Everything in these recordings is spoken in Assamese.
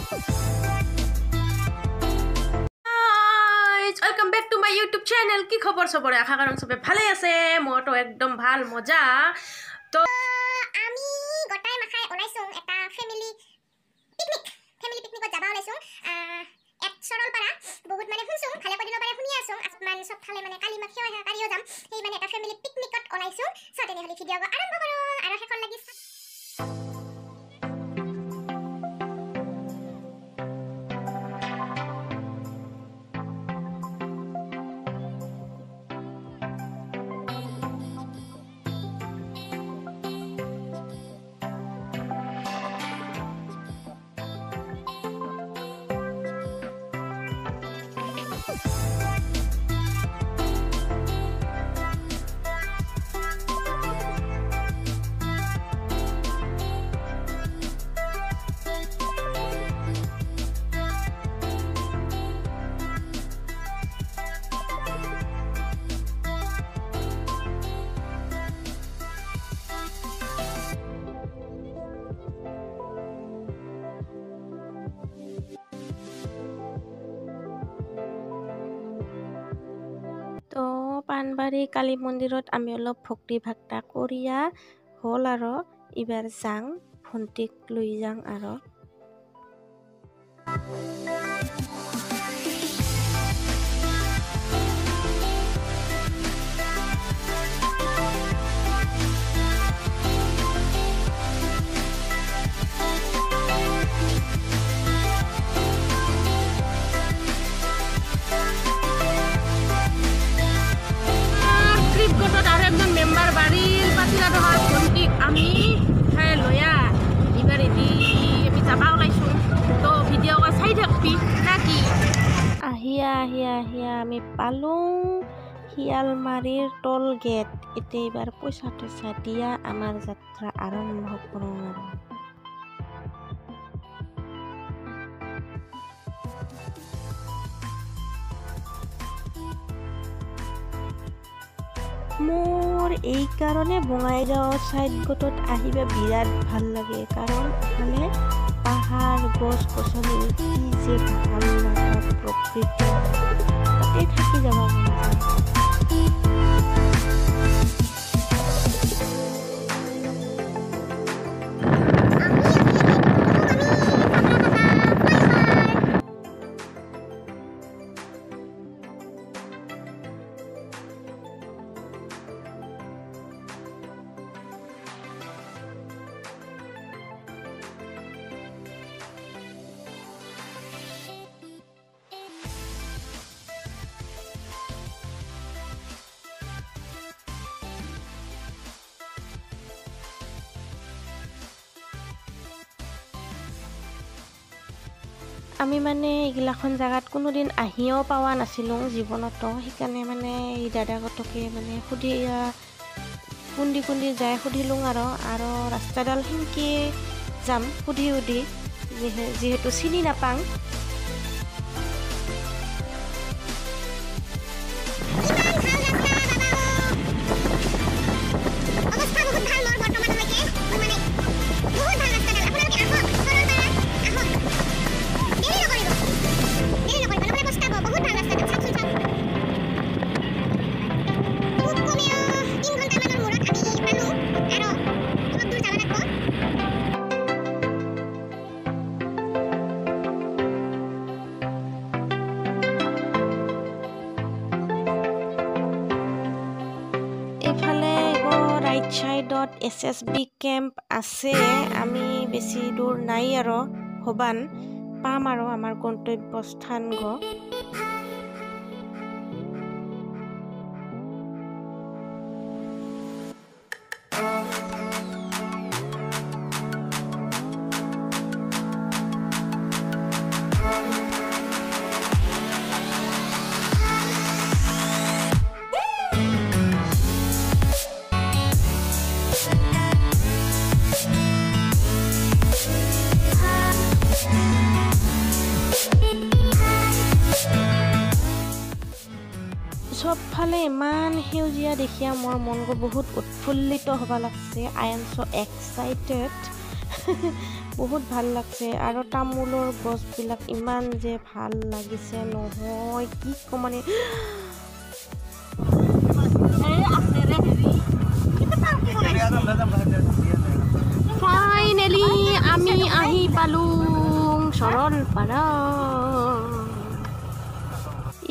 Welcome back to my YouTube channel. কি খবৰ সবৰে আশা কৰম সবে ভালে আছে মটো একদম ভাল মজা তো আমি গটাই মাখাই ওলাইছো এটা ফ্যামিলি পিকনিকত যাবা ওলাইছো এক সৰলপাৰা বহুত মানে শুনছো ভালে কদিনৰ পৰা শুনি আছো আসমান সব ফালে মানে কালি মাখিও কালিও যাম সেই মানে এটা ফ্যামিলি পিকনিকত ওলাইছো সাতেনে হলি ভিডিও আৰম্ভ কৰো আৰু হেখন লাগি তো পানবাৰী কালী মন্দিৰত আমি অলপ ভক্তি ভাক্তা কৰিয়া হ'ল আৰু এবাৰ যাং ভণ্টিক লৈ যাং আৰু মেম্বার বাড়ির পাতিলা রহা ভন্টিক আমি হ্যাঁ লয়া এবার এটি আমি যাবা ওলাইছো তো ভিডিও চাই থাকবি নাকি আহিয়া আমি পালোঁ শিয়ালমাৰীৰ টোল গেট এতিয়া এইবাৰ পইচা টইচা দিয়া আমাৰ যাত্ৰা আৰম্ভ কৰোঁ আৰু মোৰ এই কাৰণে বঙাইগাঁও ছাইড গোটত আহিবা বিৰাট ভাল লাগে কাৰণ এফালে পাহাৰ গছ গছনি কি যে ভাল লগা প্ৰকৃতি তাতে থাকি যাব মন যায় আমি মানে এইগিলাখন জাগাত কোনোদিন আহিও পাৱা নাছিলোঁ জীৱনতো সেইকাৰণে মানে এই দাদাগতকে মানে কুন্দি যাই সুধিলোঁ আৰু ৰাস্তাডাল সেনকে যাম সুধি যিহেতু চিনি নাপাং সাইডত SSB কেম্প আছে আমি বেছি দূৰ নাই আৰু হবান পাম আৰু আমাৰ গন্তব্যস্থান সবফালে ইমান সেউজীয়া দেখিয়া মোৰ মনটো বহুত উৎফুল্লিত হ'ব লাগছে আই এম সো এক্সাইটেড বহুত ভাল লাগছে আৰু তামোলৰ গছবিলাক ইমান যে ভাল লাগিছে নহয় কি ক'ম মানে ফাইনেলি আমি আহি পালো সৰলপাৰা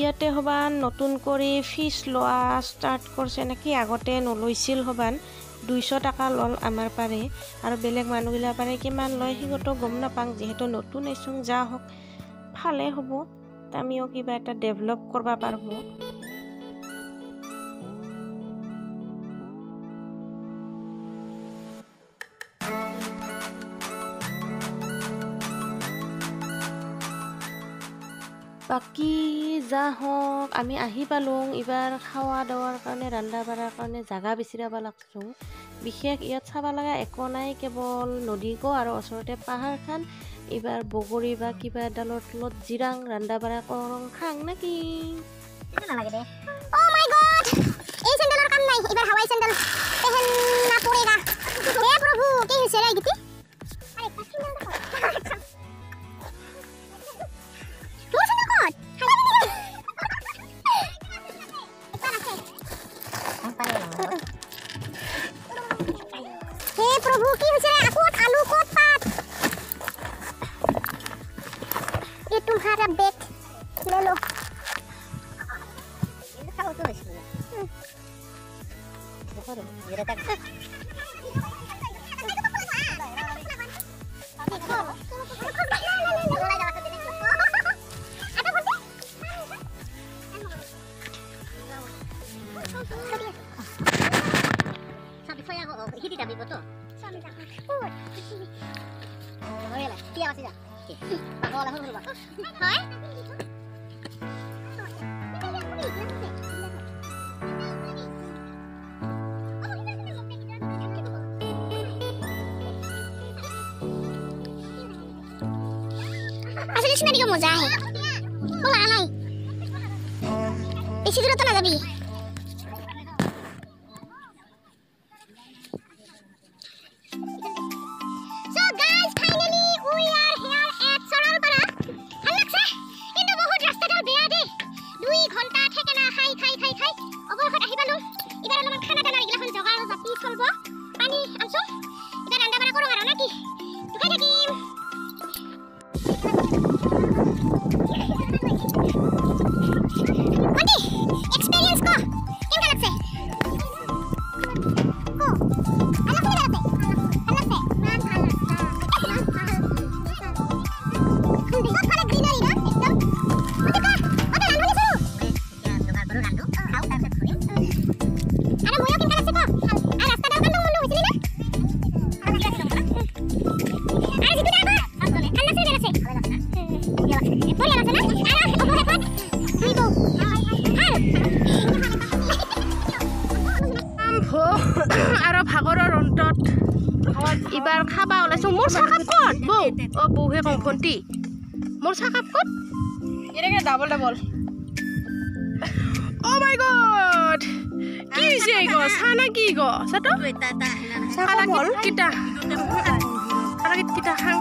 ইয়াতে হবান নতুন কৰি ফিজ লোৱা ষ্টাৰ্ট কৰিছে নেকি আগতে নলৈছিল হবান 200 টাকা লল আমাৰ পাৰে আৰু বেলেগ মানুহগিলা পাৰে কিমান লয় সিগতো গম নাপাং যেহেতু নতুন আইছুং যা হওক ভালে হ'ব আমিও কিবা এটা ডেভেলপ কৰবা পাৰবো বাকি যা হওক আমি আহি পালোঁ এবাৰ খাওয়া দাওয়াৰ কাৰণে ৰান্ধা বাঢ়াৰ কাৰণে জাগা বিচাৰিব লাগছো বিশেষ ইয়াত চাব লগা একো নাই কেৱল নদী গো আৰু ওচৰতে পাহাৰখন এবাৰ বগৰী বা কিবা এডালৰ তলত জিৰাং ৰান্ধা বাঢ়া কৰং খাং নাকি নালাগে দে ও মাই গড এই স্যান্ডেলৰ কাম নাই এবাৰ হাৱাই স্যান্ডেল পেহেন না পড়েগা হে প্রভু কি হইছে রে গিতি আরে একটা স্যান্ডেল দেখো তোর স্যান্ডেল কোন হে প্রভু কি হইছে রে আকত আলু কত পাত ये तुम्हारा बेट ले लो खाओ तो इसमें देखो ये रहता sabi saya kok hindi tabi ko to sabi ta hoy la tiya sila ako lang hulu ba hoy asal इसमें भी मजा है वो आ नहीं इसी तरह तो ना जाबी so guys finally we are here at Soralpara halakse কিন্তু বহুত রাস্তাটা বেয়া দে 2 ঘন্টা থেকে না খাই অবরখত আহি পালো এবাৰ অলপমান খানা দানা ইগলাখন জগাৰ জাপি চলব পানী আনছো এবাৰ ৰান্ধা বাঢ়া কৰো আৰু নাকি তুকাই থাকিম Mandi, experience ko. Kim ka lagse? Ko. Alam ko nilagse. Halagse. Man halagsa. Hindi ko pala greenery na. Ekdom. Mati ka. Mati lang huli sa'yo. Yan, lugar baru randu. How ka sa kuya? Ano mo yung kim ka lagse ko? Alas, tadang kandong mundo. Sili na? Alas, tadang kandong mundo. Alas, ito na ba? Alas, sili na lagse. Puri alas na? Alas, opo hepot. Rigo. আৰু ভাগৰৰ অন্তত এবাৰ খাবা ওলাইছো মোৰ চাকাপ ক'ত বৌ অ বৌহে কওঁ ভণ্টি মোৰ চাকাপ ক'ত এনেকে ডাবল অ মাই গড কি হৈছে গো চানা কি গো চাটো চালা কিটা চালা কিটা খাং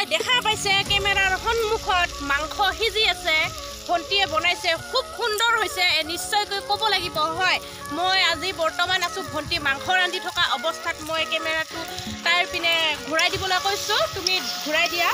দেখা পাইছে কেমেৰাৰ সন্মুখত মাংস সিজি আছে ভণ্টিয়ে বনাইছে খুব সুন্দৰ হৈছে নিশ্চয়কৈ ক'ব লাগিব হয় মই আজি বৰ্তমান আছো ভণ্টি মাংস ৰান্ধি থকা অৱস্থাত মই কেমেৰাটো তাইৰ পিনে ঘূৰাই দিবলৈ কৈছো তুমি ঘূৰাই দিয়া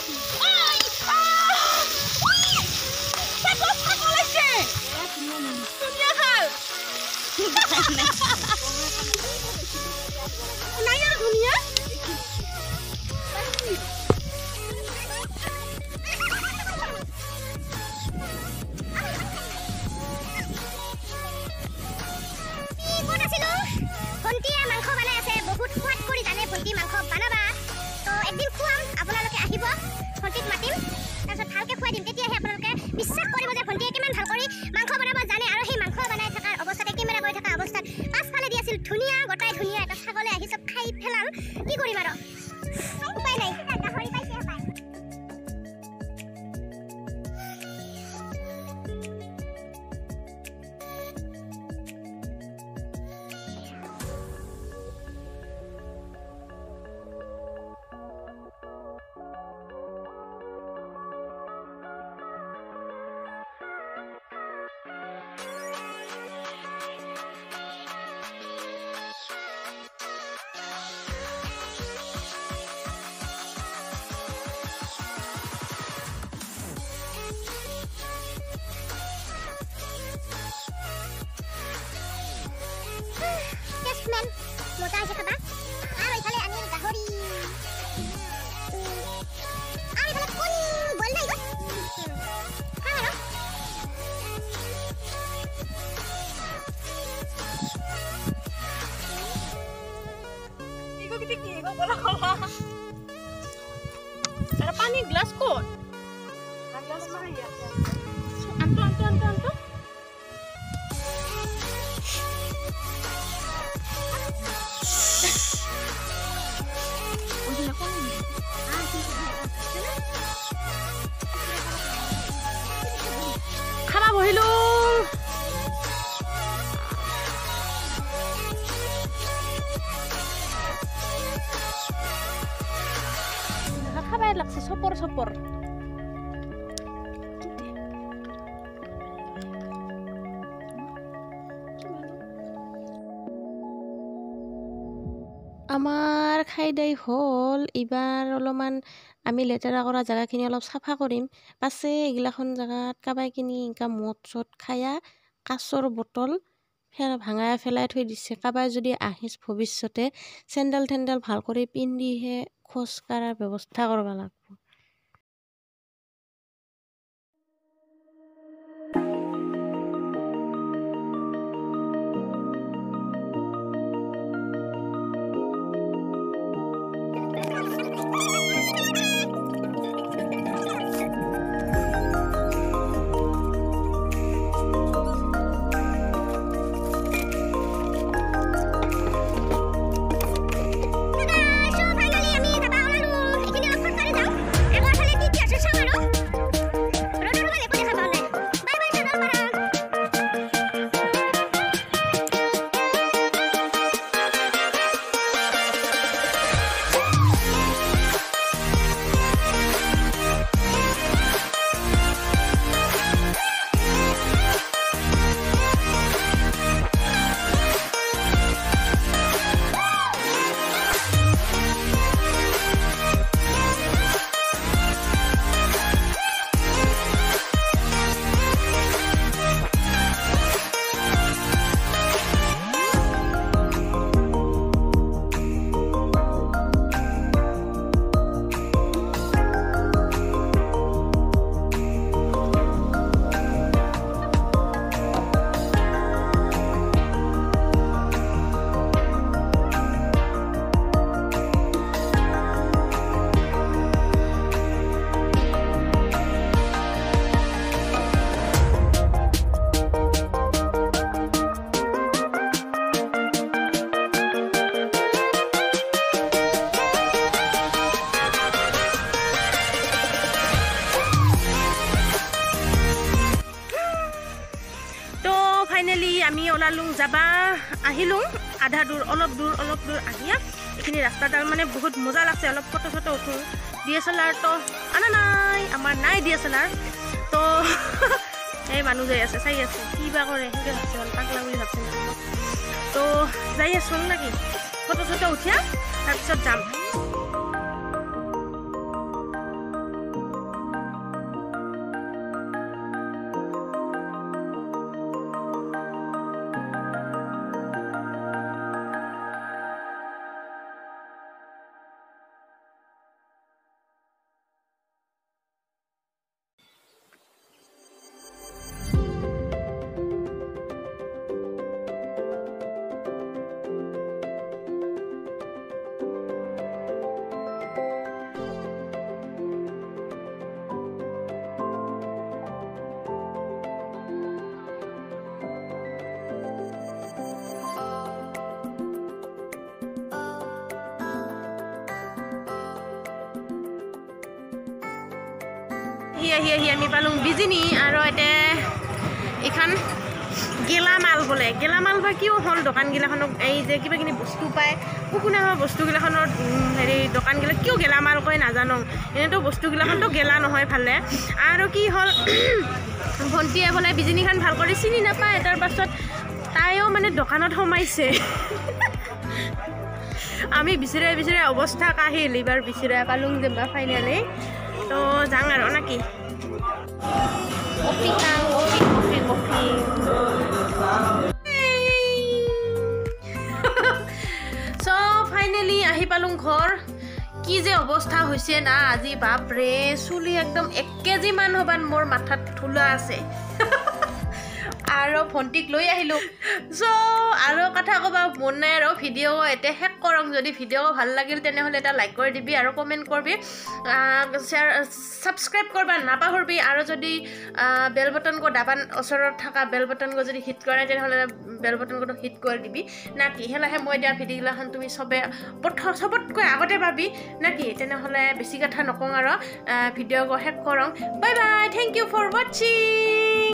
ভণ্টিয়ে মাংস বনাই আছে বহুত সোৱাদ কৰি জানে ভণ্টি মাংস বনাবা তো একদিন খুৱাম আপোনালোকে আহিব ভণ্টিক মাতিম তাৰপিছত ভালকে খুৱাই দিম তেতিয়াহে আপোনালোকে বিশ্বাস কৰিব যে ভণ্টিয়ে কিমান ভাল কৰি মাংস বনাব জানে আৰু সেই মাংস বনাই থকাৰ অৱস্থাতে কেমেৰা কৰি থকা অৱস্থাত পাছফালে দি আছিল ধুনীয়া গোটাই ধুনীয়া এটা ছাগলে আহি চব খাই পেলাম কি কৰিম আৰু উপায় নাই গাহৰি পাইছে পায় টেষ্টমেন মজা আছে খাবা আৰু ইফালে আমি গাহৰি আৰু ইফালে কোন বল নাই গো খাওঁ আৰু আৰু পানী গ্লাছ ক'ত আনটো খাবা বহিলো খাবাই লাগছে চপৰ আমাৰ খাই দাই হ'ল এইবাৰ অলপমান আমি লেতেৰা কৰা জেগাখিনি অলপ চাফা কৰিম পাছে এইগিলাখন জেগাত কাবাই কিনি এনেকা মদ চদ খায়া কাচৰ বটল ভাঙাই পেলাই থৈ দিছে কাবাই যদি আহিছ ভৱিষ্যতে চেণ্ডেল টেণ্ডেল ভাল কৰি পিন্ধিহে খোজ কঢ়াৰ ব্যৱস্থা কৰিব লাগিব আমি ওলালুং যাবা আহিলুং আধা দূৰ অলপ দূৰ আহিয়া এইখিনি ৰাস্তাডাল মানে বহুত মজা লাগছে অলপ ফটো উঠো DSLR তো আনা নাই আমাৰ নাই DSLR তো এই মানুহ যাই আছে চাই আছে কিবা কৰে সেনেকৈ ভাবছে মানে পাগলা বুলি ভাবছে তো যাই আছোঁ নেকি ফটো চটো উঠিয়া তাৰপিছত যাম আহি আমি পালোঁ বিজিনী আৰু এতিয়া এইখন গেলামাল বোলে গেলামাল বা কিয় হ'ল দোকানগিলাখনক এই যে কিবা কিনি বস্তু পায় শুকুনা হোৱা বস্তুগিলাখনৰ হেৰি দোকানগিলা কিয় গেলামাল কয় নাজানো এনেতো বস্তুগিলাখনতো গেলা নহয় ভালে আৰু কি হ'ল ভণ্টিয়ে বোলে বিজিনীখন ভাল কৰি চিনি নাপায় তাৰ পাছত তাইও মানে দোকানত সোমাইছে আমি বিচাৰে অৱস্থা কাহিল এইবাৰ বিচাৰে পালোঁ যেনিবা ফাইনেলি তো যাওঁ আৰু নাকি কফি খাওঁ কফি চ' ফাইনেলি আহি পালোঁ ঘৰ কি যে অৱস্থা হৈছে না আজি বাপৰে চুলি একদম 1 কেজি মান হবান মোৰ মাথাত ধুলা আছে আৰু ভণ্টিক লৈ আহিলোঁ চ' আৰু কথা ক'বা মন নাই আৰু ভিডিঅ' এতিয়া শেষ কৰক যদি ভিডিঅ' ভাল লাগিল তেনেহ'লে এটা লাইক কৰি দিবি আৰু কমেণ্ট কৰবি শ্বেয়াৰ ছাবস্ক্ৰাইব কৰবা নাপাহৰবি আৰু যদি বেল বটনকো দাবান ওচৰত থকা বেল বটনকো যদি হিট কৰা তেনেহ'লে বেল বটনকো হিট কৰি দিবি নাকি সেলাহে মই দিয়া ভিডিঅ'গিলাখন তুমি চবতকৈ আগতে পাবি নাকি তেনেহ'লে বেছি কথা নকওঁ আৰু ভিডিঅ'কো শেষ কৰক bye bye thank you for ৱাচিং